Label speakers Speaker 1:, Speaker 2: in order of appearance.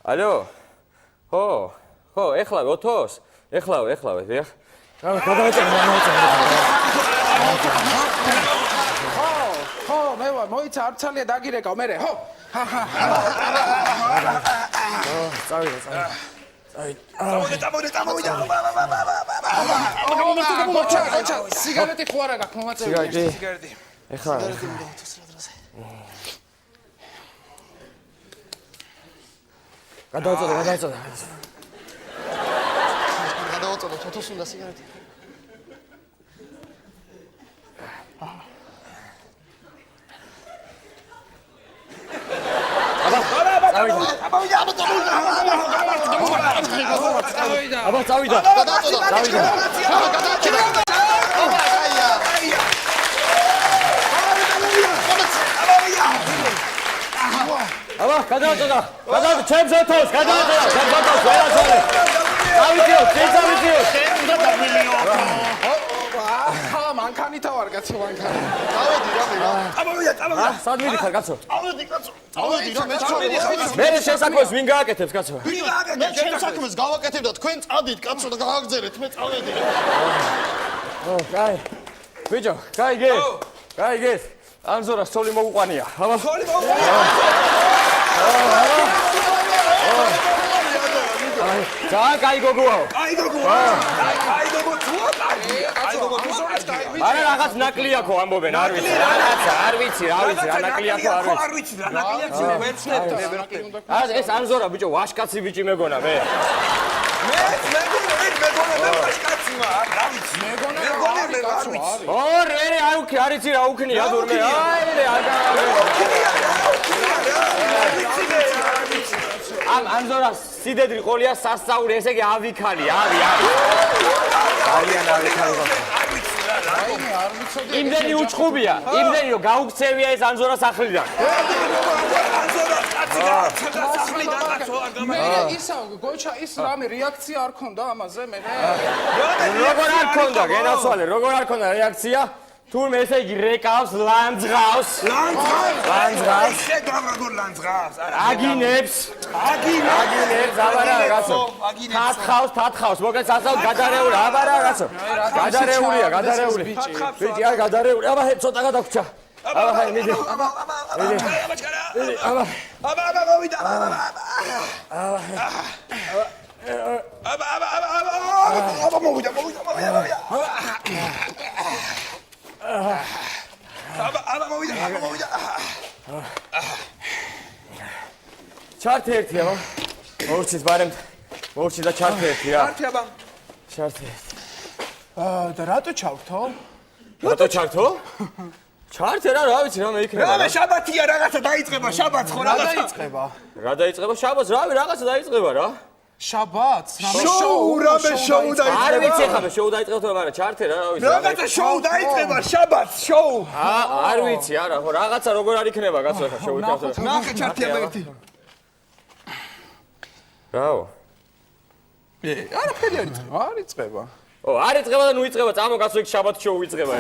Speaker 1: Алло. ხო, ეხლავე ოთოს? ეხლავე, დიახ.
Speaker 2: ხო, მე ვარ, მოიცა არცალია დაგირეკავ მერე, ხო? წავიდა. სიგარეტი ხო არა გაქვს, მომაწევია.
Speaker 1: სიგარეტი. ეხლა. გადავწოდე. თოთოს უნდა სიგარეტი. წავიდა. გადავწოდა. ჩემს ოთოს, ვერაცვალე. ავიდიო.
Speaker 2: მანქანითა ვარ კაცო, მანქანი.
Speaker 1: წავედი. სად მიდიხარ კაცო?
Speaker 3: წავედი რა მე
Speaker 1: მე შესაქმეს ვინ გააკეთებს კაცო?
Speaker 3: მე ჩემს საქმეს გავაკეთებ და თქვენ წადით კაცო და გააგზერეთ მე წავედი.
Speaker 1: კაი. ბიჭო, გაიგე. ანზორას ცოლი მოუყვანია.
Speaker 4: ცოლი მოუყვანია.
Speaker 1: კაი გოგოაო. არა რაღაც ნაკლია ხო ამბობენ, არ ვიცი. არ ვიცი რა ნაკლია ხო არ ვიცი.
Speaker 4: ნაკლია ვერ ვცნებ.
Speaker 1: ეს ანზორა ბიჭო ვაშკაცი ბიჭი მეგონა მე.
Speaker 4: მეგონა ვაშკაცი ვარ, რა ვიცი. მეგონა არ ვიცი.
Speaker 1: ორე არ იცი რა უქნია თურმე. ანზორას სიდედრი ყოლია სასწაული, ესე იგი ავიქალი. ძალიან ავიქალი ხარ. იმდენი უჩხუბია, იმდენი რომ გაუქცევია ეს ანზორას ახლიდან.
Speaker 2: მე ისა გოჩა ის რამე რეაქცია არ ქონდა ამაზე მე.
Speaker 1: როგორ არ ქონდა, გენასვალე, როგორ არ ქონდა რეაქცია? თურმე ესე იგი რეკავს, ლანძღავს.
Speaker 4: შეგავ როგორ ლანძღავს?
Speaker 1: აგინებს, აბარა რაცო. თათხავს, მოგეთ სასწაულ გადარეული, აბარა რაცო. გადარეული. ბიჭი, არ გადარეული. აბა, ცოტა გადაგვრჩა. აბა, მიდი.
Speaker 4: მოვიდა.
Speaker 1: ჩარტი ერთი აბა. მოურჩით ბარემ. მოურჩით და ჩარტი ერთი რა. ჩარტი.
Speaker 2: და რატო ჩავთო?
Speaker 1: რატო ჩართო? ჩარტი რა ვიცი რა მე იქნება.
Speaker 4: რა შაბათია რაღაცა დაიწყება, შაბათს ხო
Speaker 2: რა დაიწყება?
Speaker 1: რა დაიწყება შაბათს? რაღაცა დაიწყება რა.
Speaker 2: შაბათს?
Speaker 4: შოუ დაიწყება.
Speaker 1: არ ვიცი ხა მე შოუ დაიწყება, მაგრამ ჩარტი რა ვიცი.
Speaker 4: რაღაცა შოუ დაიწყება, შაბათს შოუ.
Speaker 1: არ ვიცი არა, ხო რაღაცა როგორ არ იქნება კაცო ხა შოუ ჩართო.
Speaker 4: ნახე ჩარტია ერთი.
Speaker 1: რაო?
Speaker 2: არაფერი არ იწყება.
Speaker 1: არ იწყება და ნუ იწყება, წამო კაცო იქ შაბათ შოუ იწყება.